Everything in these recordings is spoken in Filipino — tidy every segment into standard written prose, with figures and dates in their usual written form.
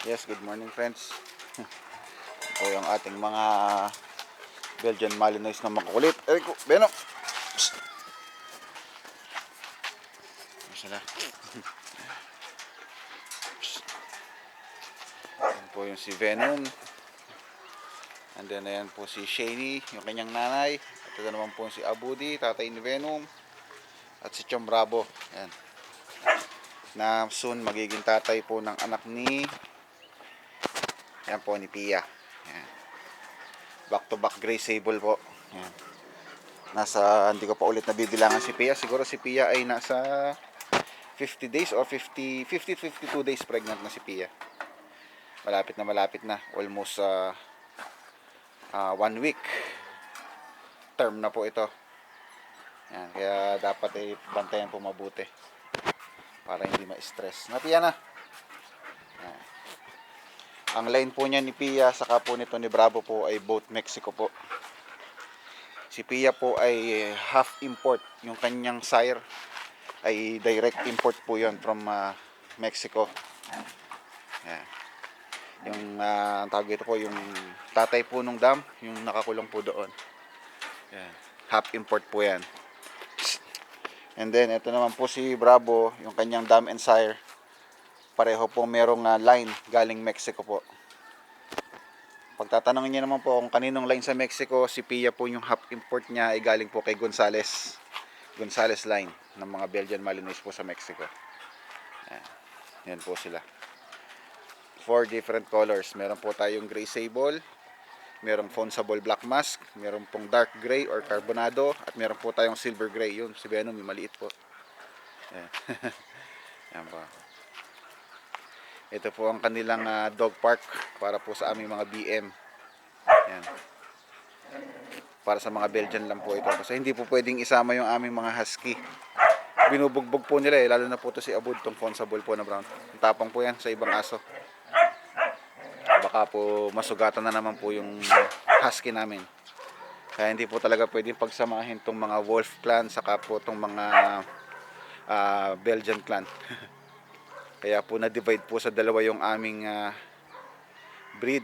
Yes, good morning friends. Ito yung ating mga Belgian Malinois na makukulit. Ay ko, Venom! Psst! Sila. Ayan po yung si Venom. And then ayan po si Shani, yung kanyang nanay. At ito naman po si Abudi, tatay ni Venom. At si Chom Bravo. Ayan. Na soon magiging tatay po ng anak ni po ni Pia. Ayan. Back to back gray sable po. Ayan. Hindi ko pa ulit nabibilangan si Pia. Siguro si Pia ay nasa 50 days or 52 days pregnant na si Pia. Malapit na. Almost 1 week term na po ito. Ayan. Kaya dapat ay bantayan po mabuti para hindi ma-stress. Pia na. Ayan. Ang line po niya ni Pia saka po nito ni Bravo po ay both Mexico po. Si Pia po ay half import. Yung kanyang sire ay direct import po yon from Mexico. Ayan. Yung tawag ito po, yung tatay po nung dam, yung nakakulong po doon. Ayan. Half import po yan. And then ito naman po si Bravo, yung kanyang dam and sire. Pareho po merong line galing Mexico po. Pagtatanungin niyo naman po kung kaninong line sa Mexico, si Pia po yung half import niya ay galing po kay Gonzales line ng mga Belgian Malinois po sa Mexico. Ayan. Yan po sila. 4 different colors. Meron po tayong gray sable, merong fonzable black mask, meron pong dark gray or carbonado, at meron po tayong silver gray. Yun, si Venom, maliit po. Ayan. Ayan po. Ito po ang kanilang dog park para po sa aming mga BM. Ayan. Para sa mga Belgian lang po ito. Kasi hindi po pwedeng isama yung aming mga husky. Binubugbog po nila lalo na po ito si Abud, tong fonzable po na brown. Tapang po yan sa ibang aso. Baka po masugatan na naman po yung husky namin. Kaya hindi po talaga pwedeng pagsamahin tong mga wolf clan saka po tong mga Belgian clan. Kaya po na-divide po sa dalawa yung aming breed.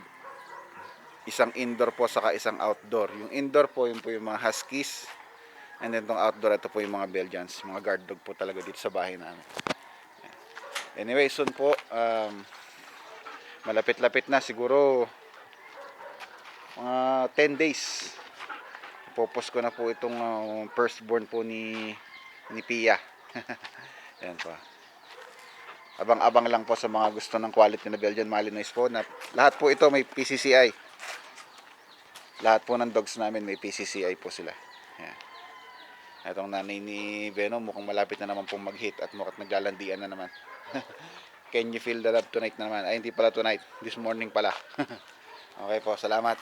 Isang indoor po saka isang outdoor. Yung indoor po, yun po yung mga huskies. And then itong outdoor, ito po yung mga Belgians. Mga guard dog po talaga dito sa bahay namin. Anyway, soon po, malapit-lapit na. Siguro, mga 10 days. Popos ko na po itong firstborn po ni Pia. Ayan po. Abang-abang lang po sa mga gusto ng quality na Belgian Malinois po. Lahat po ito may PCCI. Lahat po ng dogs namin may PCCI po sila. Ayan. Itong nanay ni Venom mukhang malapit na naman pong mag-hit at mukhang naglalandian na naman. Can you feel the love tonight na naman? Ay, hindi pala tonight. This morning pala. Okay po, salamat.